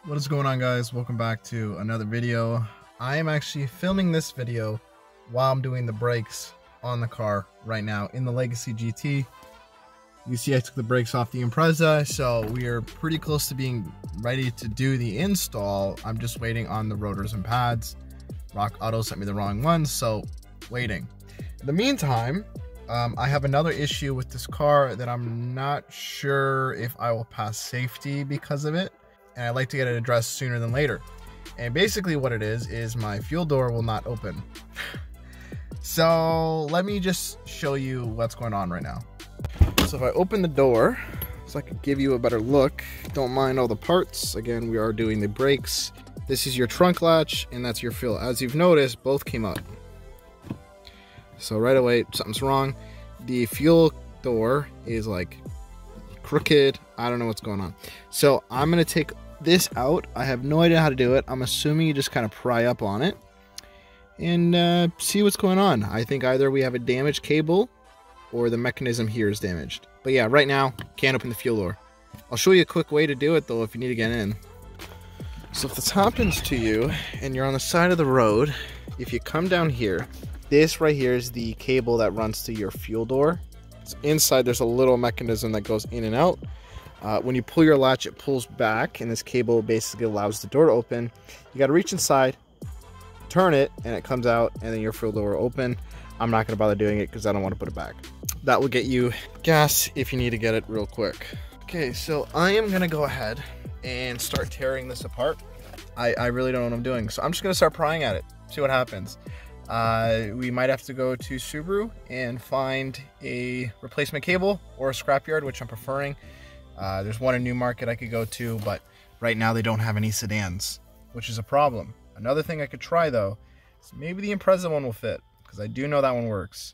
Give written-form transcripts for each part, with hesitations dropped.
What is going on, guys? Welcome back to another video. I am actually filming this video while I'm doing the brakes on the car right now in the Legacy GT. You see I took the brakes off the Impreza, so we are pretty close to being ready to do the install. I'm just waiting on the rotors and pads. Rock Auto sent me the wrong ones, so waiting. In the meantime, I have another issue with this car that I'm not sure if I will pass safety because of it. And I'd like to get it addressed sooner than later. And basically what it is my fuel door will not open. So let me just show you what's going on right now. So if I open the door, so I can give you a better look, don't mind all the parts. Again, we are doing the brakes. This is your trunk latch, and that's your fuel. As you've noticed, both came up. So right away, something's wrong. The fuel door is like crooked. I don't know what's going on. So I'm gonna take this out. I have no idea how to do it. I'm assuming you just kind of pry up on it and see what's going on. I think either we have a damaged cable or the mechanism here is damaged. But yeah, right now, can't open the fuel door. I'll show you a quick way to do it though if you need to get in. So if this happens to you and you're on the side of the road, if you come down here, this right here is the cable that runs to your fuel door. So inside there's a little mechanism that goes in and out. When you pull your latch, it pulls back, and this cable basically allows the door to open. You got to reach inside, turn it, and it comes out, and then your fuel door will open. I'm not going to bother doing it because I don't want to put it back. That will get you gas if you need to get it real quick. Okay, so I am going to go ahead and start tearing this apart. I really don't know what I'm doing, so I'm just going to start prying at it, see what happens. We might have to go to Subaru and find a replacement cable or a scrapyard, which I'm preferring. There's one in Newmarket I could go to, but right now they don't have any sedans, which is a problem. Another thing I could try though is maybe the Impreza one will fit, because I do know that one works.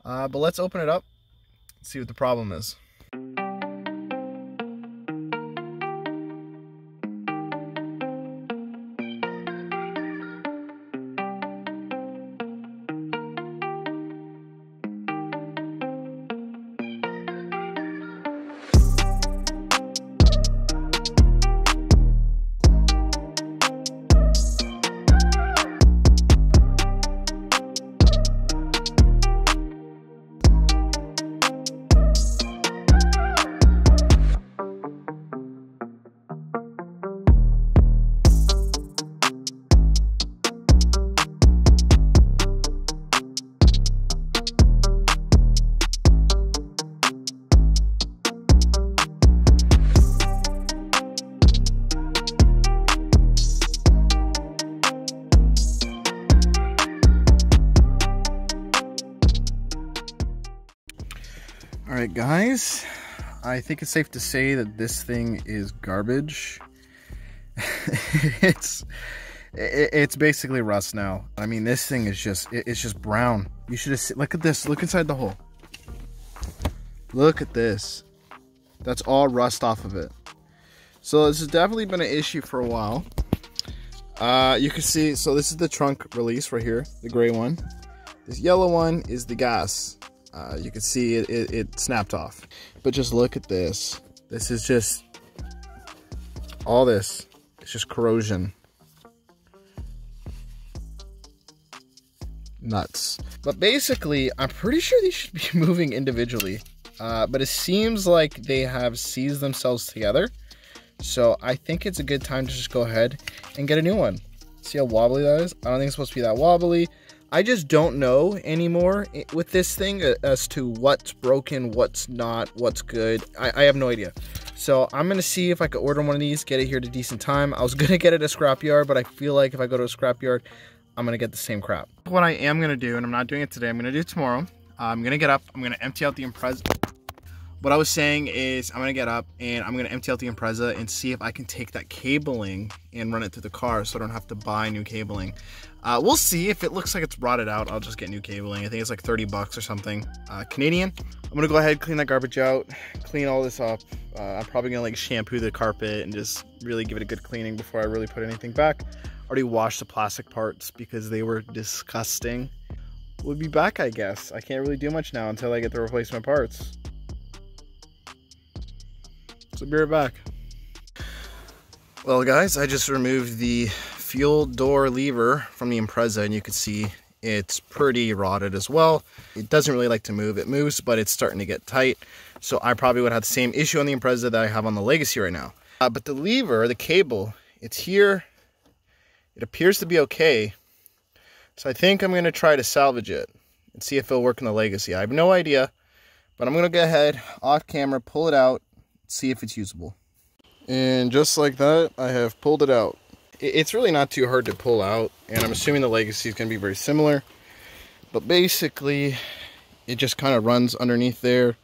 But let's open it up and see what the problem is. Alright guys, I think it's safe to say that this thing is garbage. It's basically rust now. I mean, this thing is it's just brown. You should have seen, look at this, look inside the hole. Look at this. That's all rust off of it. So this has definitely been an issue for a while. You can see, so this is the trunk release right here, the gray one. This yellow one is the gas. You can see it snapped off. But just look at this. This is just all this. It's just corrosion. Nuts. But basically, I'm pretty sure these should be moving individually. But it seems like they have seized themselves together. So I think it's a good time to just go ahead and get a new one. See how wobbly that is? I don't think it's supposed to be that wobbly. I just don't know anymore with this thing as to what's broken, what's not, what's good. I have no idea. So I'm going to see if I could order one of these, get it here at a decent time. I was going to get it at a scrapyard, but I feel like if I go to a scrapyard, I'm going to get the same crap. What I am going to do, and I'm not doing it today, I'm going to do it tomorrow. I'm going to get up, I'm going to empty out the Impreza. What I was saying is I'm going to get up and I'm going to empty out the Impreza and see if I can take that cabling and run it through the car so I don't have to buy new cabling. We'll see. If it looks like it's rotted out, I'll just get new cabling. I think it's like 30 bucks or something. Canadian. I'm going to go ahead, clean that garbage out, clean all this up. I'm probably going to like shampoo the carpet and just really give it a good cleaning before I really put anything back. Already washed the plastic parts because they were disgusting. We'll be back, I guess. I can't really do much now until I get the replacement parts. So be right back. Well guys, I just removed the fuel door lever from the Impreza, and you can see it's pretty rotted as well. It doesn't really like to move. It moves, but it's starting to get tight. So I probably would have the same issue on the Impreza that I have on the Legacy right now. But the lever, the cable, it's here. It appears to be okay. So I think I'm going to try to salvage it and see if it'll work in the Legacy. I have no idea, but I'm going to go ahead, off camera, pull it out, see if it's usable. And just like that, I have pulled it out. It's really not too hard to pull out, and I'm assuming the Legacy is going to be very similar. But basically, it just kind of runs underneath there.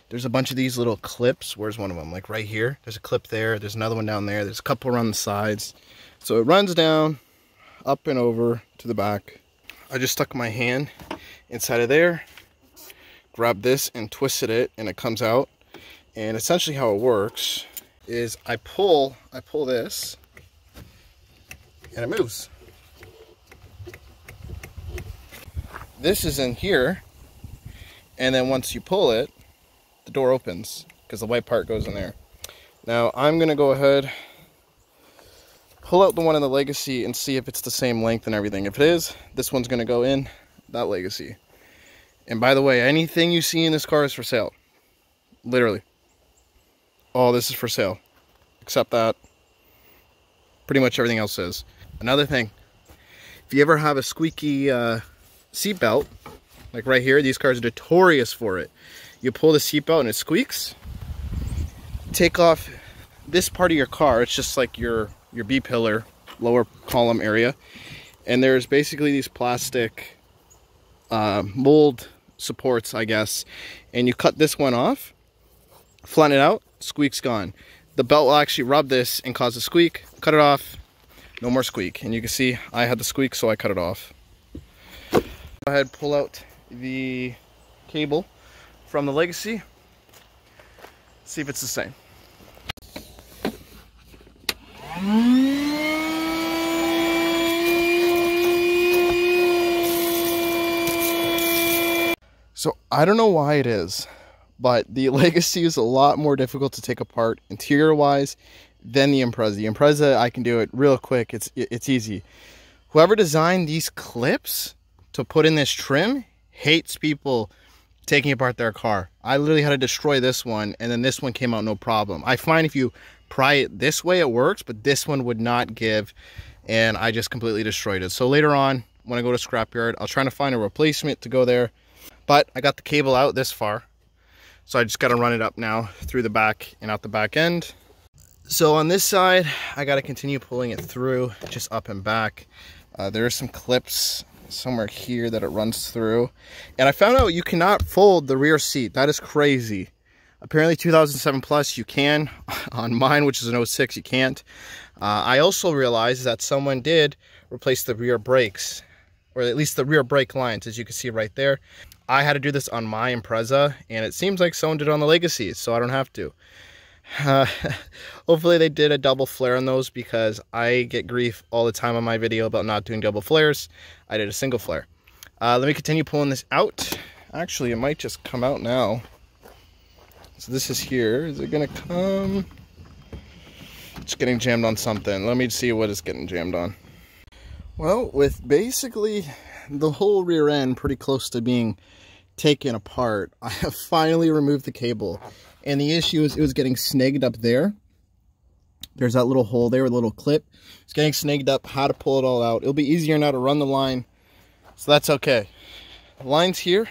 There's a bunch of these little clips. Where's one of them? Like right here. There's a clip there. There's another one down there. There's a couple around the sides. So it runs down, up and over to the back. I just stuck my hand inside of there, grabbed this and twisted it, and it comes out. And essentially how it works is I pull this, and it moves. This is in here, and then once you pull it, the door opens because the white part goes in there. Now I'm gonna go ahead, pull out the one in the Legacy and see if it's the same length and everything. If it is, this one's gonna go in that Legacy. And by the way, anything you see in this car is for sale. Literally. All this is for sale. Except that. Pretty much everything else is. Another thing. If you ever have a squeaky seatbelt, like right here, these cars are notorious for it. You pull the seatbelt and it squeaks. Take off this part of your car. It's just like your B-pillar, lower column area. And there's basically these plastic mold supports, I guess. And you cut this one off, flatten it out, squeak's gone. The belt will actually rub this and cause a squeak. Cut it off, no more squeak. And you can see I had the squeak, so I cut it off. Go ahead, pull out the cable from the Legacy. See if it's the same. So I don't know why it is, but the Legacy is a lot more difficult to take apart interior wise than the Impreza. The Impreza, I can do it real quick. It's easy. Whoever designed these clips to put in this trim hates people taking apart their car. I literally had to destroy this one, and then this one came out no problem. I find if you pry it this way, it works, but this one would not give, and I just completely destroyed it. So later on, when I go to scrapyard, I'll try to find a replacement to go there. But I got the cable out this far, so I just got to run it up now through the back and out the back end. So on this side, I got to continue pulling it through, just up and back. There are some clips somewhere here that it runs through. And I found out you cannot fold the rear seat. That is crazy. Apparently 2007 plus you can. On mine, which is an 06, you can't. I also realized that someone did replace the rear brakes, or at least the rear brake lines, as you can see right there. I had to do this on my Impreza, and it seems like someone did it on the Legacy, so I don't have to. Hopefully they did a double flare on those, because I get grief all the time on my video about not doing double flares. I did a single flare. Let me continue pulling this out. Actually, it might just come out now. So this is here. Is it gonna come? It's getting jammed on something. Let me see what it's getting jammed on. Well, with basically the whole rear end pretty close to being taken apart, I have finally removed the cable. And the issue is it was getting snagged up there. There's that little hole there with a little clip. It's getting snagged up. How to pull it all out. It'll be easier now to run the line. So that's okay. The line's here.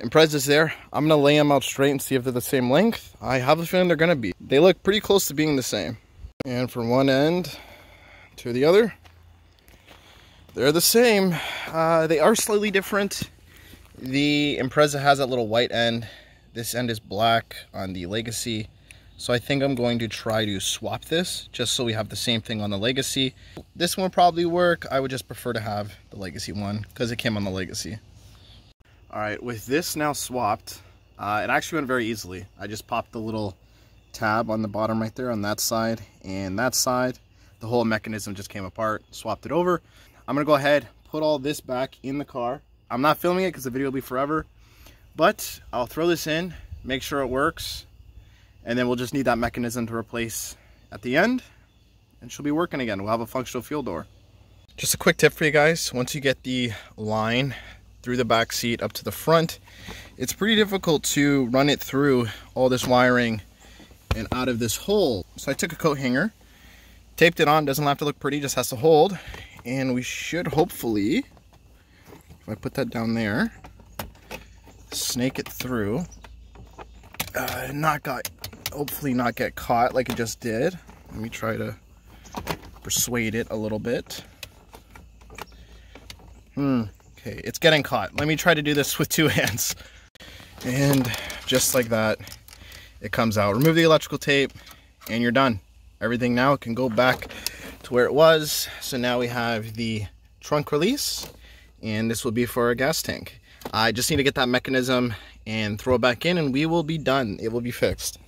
Impreza's there. I'm going to lay them out straight and see if they're the same length. I have a feeling they're going to be. They look pretty close to being the same. And from one end to the other, they're the same. They are slightly different. The Impreza has that little white end. This end is black on the Legacy. So I think I'm going to try to swap this just so we have the same thing on the Legacy. This one will probably work. I would just prefer to have the Legacy one because it came on the Legacy. Alright, with this now swapped, it actually went very easily. I just popped the little tab on the bottom right there on that side and that side. The whole mechanism just came apart, swapped it over. I'm going to go ahead, put all this back in the car. I'm not filming it because the video will be forever, but I'll throw this in, make sure it works, and then we'll just need that mechanism to replace at the end, and she'll be working again. We'll have a functional fuel door. Just a quick tip for you guys. Once you get the line through the back seat up to the front, it's pretty difficult to run it through all this wiring and out of this hole. So I took a coat hanger, taped it on. Doesn't have to look pretty, just has to hold. And we should hopefully, if I put that down there, snake it through, hopefully not get caught like it just did. Let me try to persuade it a little bit. Okay, it's getting caught. Let me try to do this with 2 hands. And just like that, it comes out. Remove the electrical tape and you're done. Everything now can go back to where it was. So now we have the trunk release, and this will be for our gas tank. I just need to get that mechanism and throw it back in, and we will be done. It will be fixed.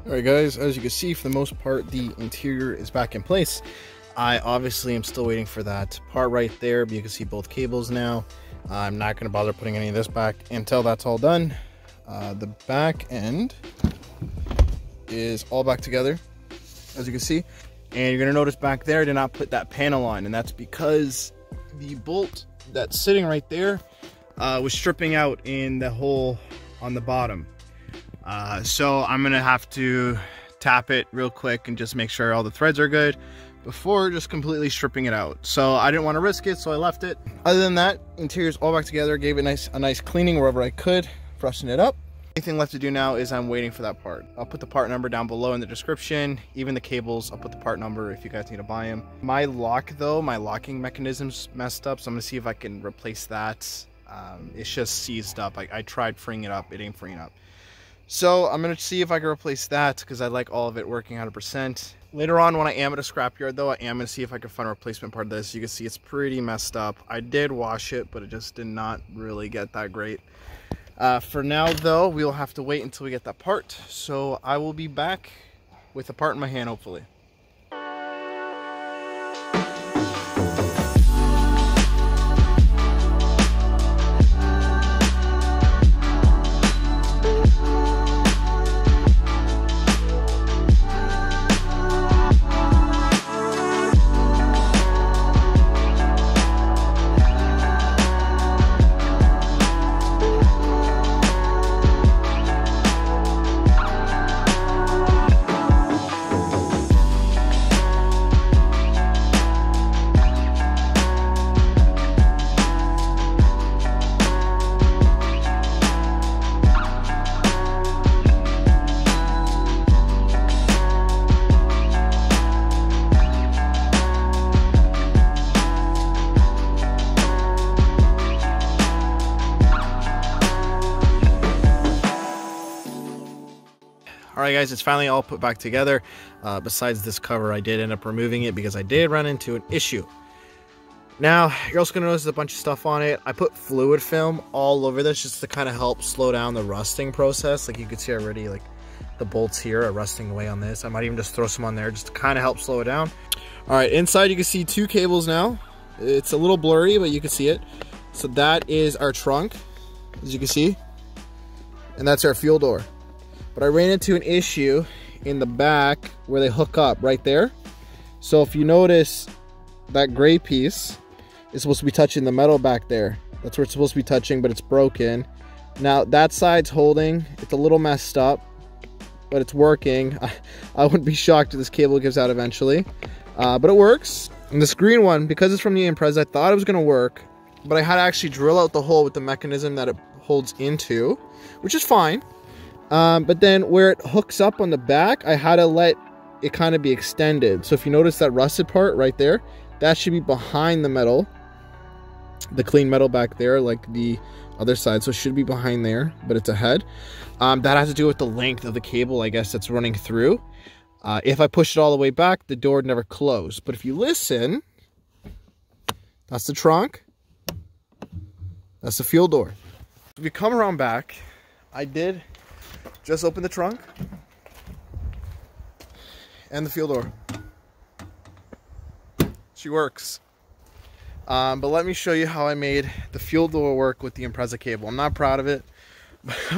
Alright guys, as you can see, for the most part the interior is back in place. I obviously am still waiting for that part right there, but you can see both cables now. I'm not going to bother putting any of this back until that's all done. The back end is all back together, as you can see. And you're going to notice back there I did not put that panel on, and that's because the bolt that's sitting right there was stripping out in the hole on the bottom. So I'm gonna have to tap it real quick and just make sure all the threads are good before just completely stripping it out. So I didn't want to risk it, so I left it. Other than that, interior's all back together. Gave it a nice cleaning wherever I could, freshen it up. Only thing left to do now is I'm waiting for that part. I'll put the part number down below in the description. Even the cables, I'll put the part number if you guys need to buy them. My lock though, my locking mechanism's messed up, so I'm gonna see if I can replace that. It's just seized up. I tried freeing it up, it ain't freeing up. So I'm going to see if I can replace that because I like all of it working 100%. Later on when I am at a scrapyard though, I am going to see if I can find a replacement part of this. You can see it's pretty messed up. I did wash it, but it just did not really get that great. For now though, we'll have to wait until we get that part. So I will be back with the part in my hand hopefully. Alright guys, it's finally all put back together. Besides this cover, I did end up removing it because I did run into an issue. Now, you're also going to notice a bunch of stuff on it. I put fluid film all over this just to kind of help slow down the rusting process. Like you can see already, like the bolts here are rusting away on this. I might even just throw some on there just to kind of help slow it down. Alright, inside you can see 2 cables now. It's a little blurry, but you can see it. So that is our trunk, as you can see. And that's our fuel door. But I ran into an issue in the back where they hook up right there. So if you notice, that gray piece is supposed to be touching the metal back there. That's where it's supposed to be touching, but it's broken. Now that side's holding. It's a little messed up, but it's working. I wouldn't be shocked if this cable gives out eventually, but it works. And this green one, because it's from the Impreza, I thought it was gonna work, but I had to actually drill out the hole with the mechanism that it holds into, which is fine. But then where it hooks up on the back, I had to let it kind of be extended. So if you notice that rusted part right there, that should be behind the metal, the clean metal back there, like the other side. So it should be behind there, but it's ahead. That has to do with the length of the cable, I guess, that's running through. If I push it all the way back, the door would never close. But if you listen, that's the trunk. That's the fuel door. If you come around back, I did just open the trunk and the fuel door. She works. But let me show you how I made the fuel door work with the Impreza cable. I'm not proud of it,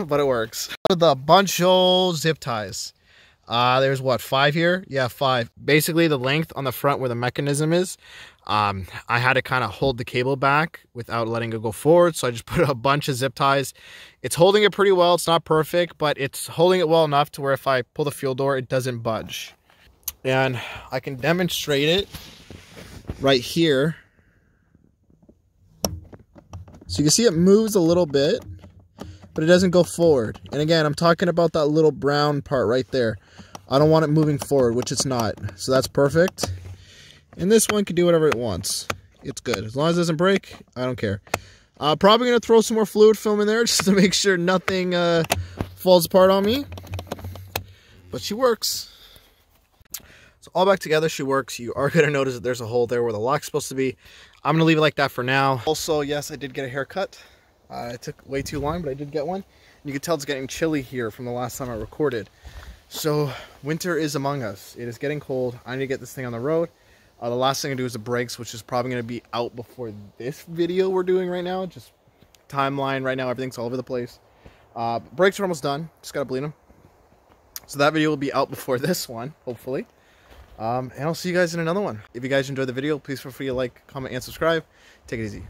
but it works. The bunch-hole zip ties. There's what, 5 here? Yeah, 5. Basically the length on the front where the mechanism is. I had to kind of hold the cable back without letting it go forward, so I just put a bunch of zip ties. It's holding it pretty well. It's not perfect, but it's holding it well enough to where if I pull the fuel door, it doesn't budge. And I can demonstrate it right here. So you can see it moves a little bit, but it doesn't go forward. And again, I'm talking about that little brown part right there. I don't want it moving forward, which it's not. So that's perfect. And this one can do whatever it wants. It's good. As long as it doesn't break, I don't care. Probably going to throw some more fluid film in there just to make sure nothing falls apart on me. But she works. So all back together, she works. You are going to notice that there's a hole there where the lock's supposed to be. I'm going to leave it like that for now. Also, yes, I did get a haircut. It took way too long, but I did get one. You can tell it's getting chilly here from the last time I recorded. So winter is among us. It is getting cold. I need to get this thing on the road. The last thing I do is the brakes, which is probably going to be out before this video we're doing right now. Just timeline right now, everything's all over the place. Brakes are almost done. Just got to bleed them. So that video will be out before this one, hopefully. And I'll see you guys in another one. If you guys enjoyed the video, please feel free to like, comment, and subscribe. Take it easy.